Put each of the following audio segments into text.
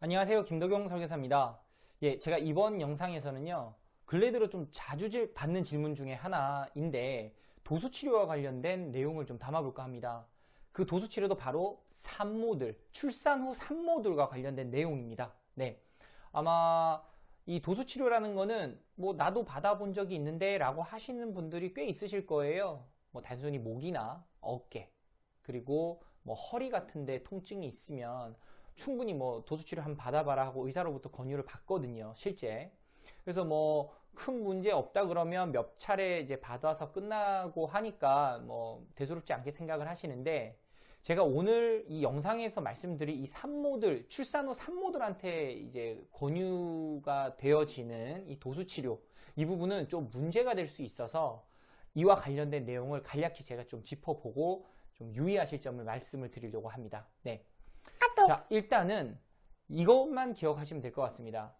안녕하세요. 김덕용 설계사입니다. 예, 제가 이번 영상에서는요, 근래 들어 좀 자주 받는 질문 중에 하나인데, 도수치료와 관련된 내용을 좀 담아볼까 합니다. 그 도수치료도 바로 산모들, 출산 후 산모들과 관련된 내용입니다. 네. 아마 이 도수치료라는 거는 뭐 나도 받아본 적이 있는데 라고 하시는 분들이 꽤 있으실 거예요. 뭐 단순히 목이나 어깨, 그리고 뭐 허리 같은데 통증이 있으면 충분히 뭐 도수치료 한번 받아봐라 하고 의사로부터 권유를 받거든요, 실제. 그래서 뭐 큰 문제 없다 그러면 몇 차례 이제 받아서 끝나고 하니까 뭐 대수롭지 않게 생각을 하시는데, 제가 오늘 이 영상에서 말씀드릴 이 산모들, 출산 후 산모들한테 이제 권유가 되어지는 이 도수치료, 이 부분은 좀 문제가 될 수 있어서 이와 관련된 내용을 간략히 제가 좀 짚어보고 좀 유의하실 점을 말씀을 드리려고 합니다. 네. 자, 일단은 이것만 기억하시면 될 것 같습니다.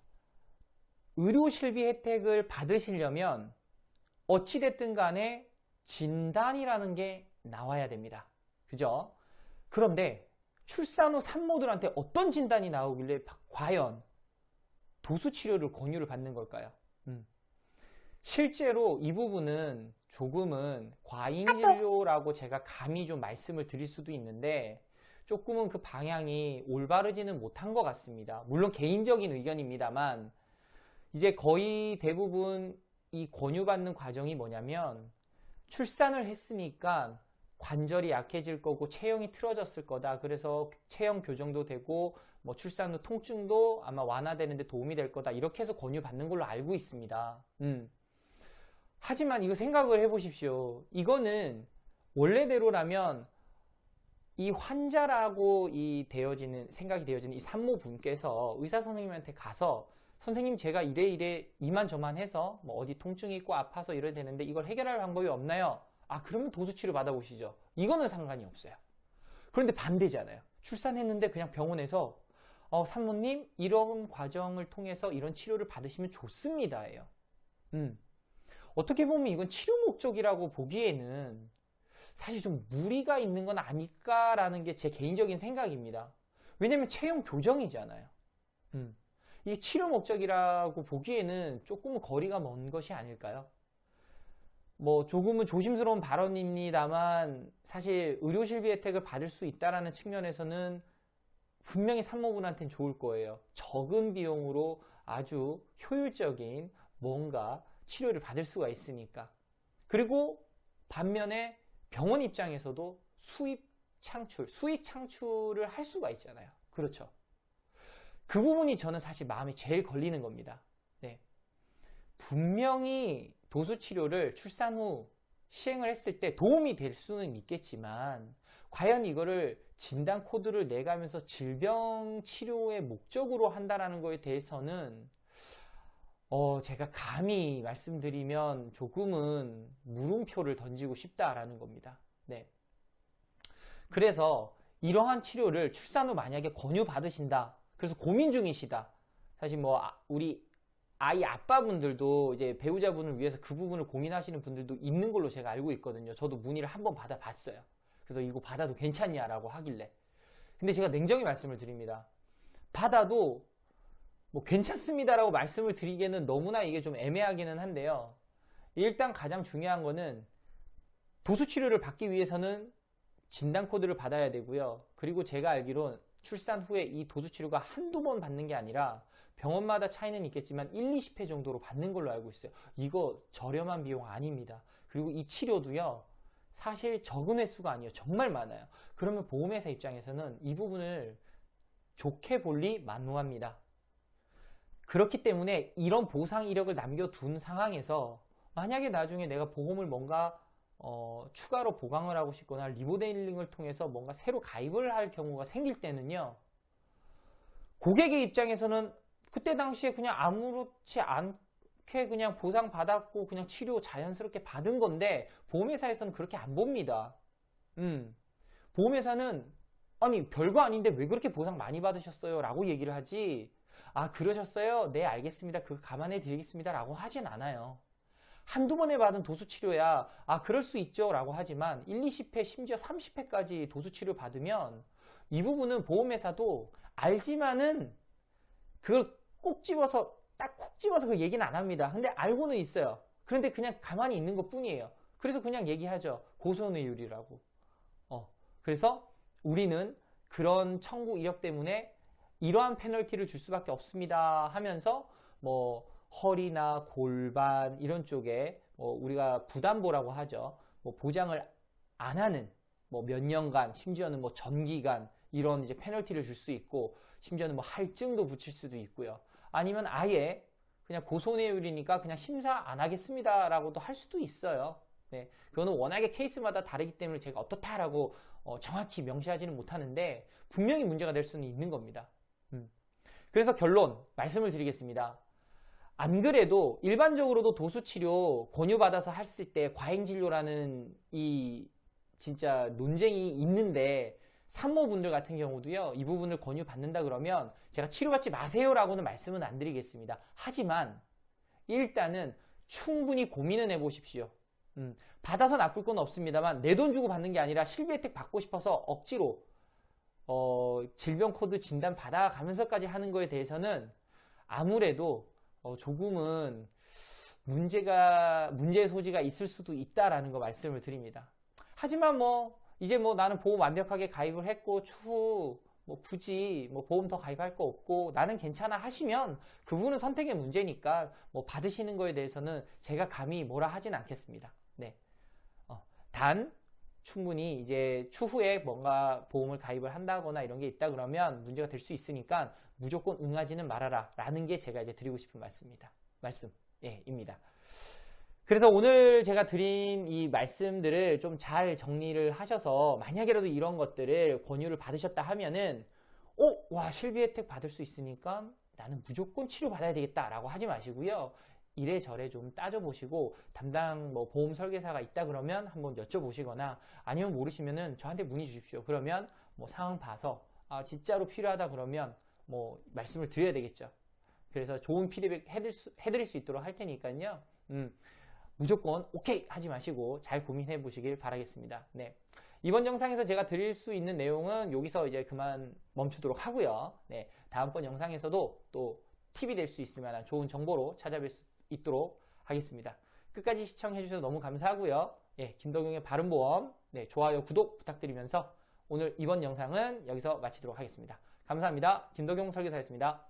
의료실비 혜택을 받으시려면 어찌됐든 간에 진단이라는 게 나와야 됩니다. 그죠? 그런데 출산 후 산모들한테 어떤 진단이 나오길래 과연 도수치료를 권유를 받는 걸까요? 실제로 이 부분은 조금은 과잉진료라고 제가 감히 좀 말씀을 드릴 수도 있는데, 조금은 그 방향이 올바르지는 못한 것 같습니다. 물론 개인적인 의견입니다만, 이제 거의 대부분 이 권유받는 과정이 뭐냐면, 출산을 했으니까 관절이 약해질 거고 체형이 틀어졌을 거다. 그래서 체형 교정도 되고 뭐 출산 후 통증도 아마 완화되는데 도움이 될 거다. 이렇게 해서 권유받는 걸로 알고 있습니다. 하지만 이거 생각을 해보십시오. 이거는 원래대로라면 이 환자라고 생각이 되어지는 이 산모분께서 의사 선생님한테 가서, 선생님 제가 이래 이만저만 해서 뭐 어디 통증이 있고 아파서 이래야 되는데 이걸 해결할 방법이 없나요? 아, 그러면 도수치료 받아보시죠. 이거는 상관이 없어요. 그런데 반대잖아요. 출산했는데 그냥 병원에서 산모님 이런 과정을 통해서 이런 치료를 받으시면 좋습니다예요. 어떻게 보면 이건 치료 목적이라고 보기에는 사실 좀 무리가 있는 건 아닐까라는 게 제 개인적인 생각입니다. 왜냐면 체형 교정이잖아요. 이게 치료 목적이라고 보기에는 조금은 거리가 먼 것이 아닐까요? 뭐 조금은 조심스러운 발언입니다만, 사실 의료실비 혜택을 받을 수 있다는 측면에서는 분명히 산모분한테는 좋을 거예요. 적은 비용으로 아주 효율적인 뭔가 치료를 받을 수가 있으니까. 그리고 반면에 병원 입장에서도 수익 창출을 할 수가 있잖아요. 그렇죠. 그 부분이 저는 사실 마음이 제일 걸리는 겁니다. 네. 분명히 도수치료를 출산 후 시행을 했을 때 도움이 될 수는 있겠지만, 과연 이거를 진단 코드를 내가면서 질병 치료의 목적으로 한다라는 거에 대해서는 제가 감히 말씀드리면 조금은 물음표를 던지고 싶다라는 겁니다. 네. 그래서 이러한 치료를 출산 후 만약에 권유받으신다, 그래서 고민 중이시다. 사실 뭐 우리 아이 아빠분들도 이제 배우자분을 위해서 그 부분을 고민하시는 분들도 있는 걸로 제가 알고 있거든요. 저도 문의를 한번 받아봤어요. 그래서 이거 받아도 괜찮냐라고 하길래. 근데 제가 냉정히 말씀을 드립니다. 받아도 뭐 괜찮습니다라고 말씀을 드리기에는 너무나 이게 좀 애매하기는 한데요. 일단 가장 중요한 거는 도수치료를 받기 위해서는 진단 코드를 받아야 되고요. 그리고 제가 알기론 출산 후에 이 도수치료가 한두 번 받는 게 아니라 병원마다 차이는 있겠지만 1, 20회 정도로 받는 걸로 알고 있어요. 이거 저렴한 비용 아닙니다. 그리고 이 치료도요, 사실 적은 횟수가 아니에요. 정말 많아요. 그러면 보험회사 입장에서는 이 부분을 좋게 볼리 만무합니다. 그렇기 때문에 이런 보상 이력을 남겨둔 상황에서 만약에 나중에 내가 보험을 뭔가 추가로 보강을 하고 싶거나 리모델링을 통해서 뭔가 새로 가입을 할 경우가 생길 때는요, 고객의 입장에서는 그때 당시에 그냥 아무렇지 않게 그냥 보상 받았고 그냥 치료 자연스럽게 받은 건데, 보험회사에서는 그렇게 안 봅니다. 보험회사는 아니 별거 아닌데 왜 그렇게 보상 많이 받으셨어요? 라고 얘기를 하지, 아 그러셨어요? 네 알겠습니다. 그거 감안해 드리겠습니다. 라고 하진 않아요. 한두 번에 받은 도수치료야 아 그럴 수 있죠 라고 하지만 1, 20회 심지어 30회까지 도수치료 받으면 이 부분은 보험회사도 알지만은 그걸 꼭 집어서 딱 콕 집어서 그 얘기는 안 합니다. 근데 알고는 있어요. 그런데 그냥 가만히 있는 것 뿐이에요. 그래서 그냥 얘기하죠. 고소뇌율이라고. 그래서 우리는 그런 청구 이력 때문에 이러한 페널티를 줄 수밖에 없습니다 하면서 뭐 허리나 골반 이런 쪽에 뭐 우리가 부담보라고 하죠. 뭐 보장을 안 하는 뭐 몇 년간 심지어는 뭐 전기간 이런 이제 페널티를 줄 수 있고 심지어는 뭐 할증도 붙일 수도 있고요. 아니면 아예 그냥 고소뇌율이니까 그냥 심사 안 하겠습니다라고도 할 수도 있어요. 네, 그거는 워낙에 케이스마다 다르기 때문에 제가 어떻다라고 정확히 명시하지는 못하는데 분명히 문제가 될 수는 있는 겁니다. 그래서 결론 말씀을 드리겠습니다. 안 그래도 일반적으로도 도수치료 권유받아서 했을 때 과잉진료라는 이 진짜 논쟁이 있는데 산모분들 같은 경우도요, 이 부분을 권유받는다 그러면 제가 치료받지 마세요라고는 말씀은 안 드리겠습니다. 하지만 일단은 충분히 고민은 해보십시오. 받아서 나쁠 건 없습니다만 내 돈 주고 받는 게 아니라 실비 혜택 받고 싶어서 억지로 질병 코드 진단 받아가면서까지 하는 거에 대해서는 아무래도 조금은 문제의 소지가 있을 수도 있다라는 거 말씀을 드립니다. 하지만 이제 나는 보험 완벽하게 가입을 했고 추후 굳이 보험 더 가입할 거 없고 나는 괜찮아 하시면 그 부분은 선택의 문제니까 받으시는 거에 대해서는 제가 감히 뭐라 하진 않겠습니다. 네. 단 충분히 이제 추후에 뭔가 보험을 가입을 한다거나 이런 게 있다 그러면 문제가 될 수 있으니까 무조건 응하지는 말아라 라는 게 제가 이제 드리고 싶은 입니다. 그래서 오늘 제가 드린 이 말씀들을 좀 잘 정리를 하셔서 만약에라도 이런 것들을 권유를 받으셨다 하면은 와 실비 혜택 받을 수 있으니까 나는 무조건 치료받아야 되겠다 라고 하지 마시고요. 이래저래 좀 따져보시고 담당 보험 설계사가 있다 그러면 한번 여쭤보시거나 아니면 모르시면은 저한테 문의 주십시오. 그러면 상황 봐서 진짜로 필요하다 그러면 말씀을 드려야 되겠죠. 그래서 좋은 피드백 해드릴 수 있도록 할 테니까요. 무조건 오케이 하지 마시고 잘 고민해 보시길 바라겠습니다. 네. 이번 영상에서 제가 드릴 수 있는 내용은 여기서 이제 그만 멈추도록 하고요. 네. 다음번 영상에서도 또 팁이 될 수 있을 만한 좋은 정보로 찾아뵐 수 있도록 하겠습니다. 끝까지 시청해 주셔서 너무 감사하고요. 예, 김덕용의 바른보험 좋아요, 구독 부탁드리면서 오늘 이번 영상은 여기서 마치도록 하겠습니다. 감사합니다. 김덕용 설계사였습니다.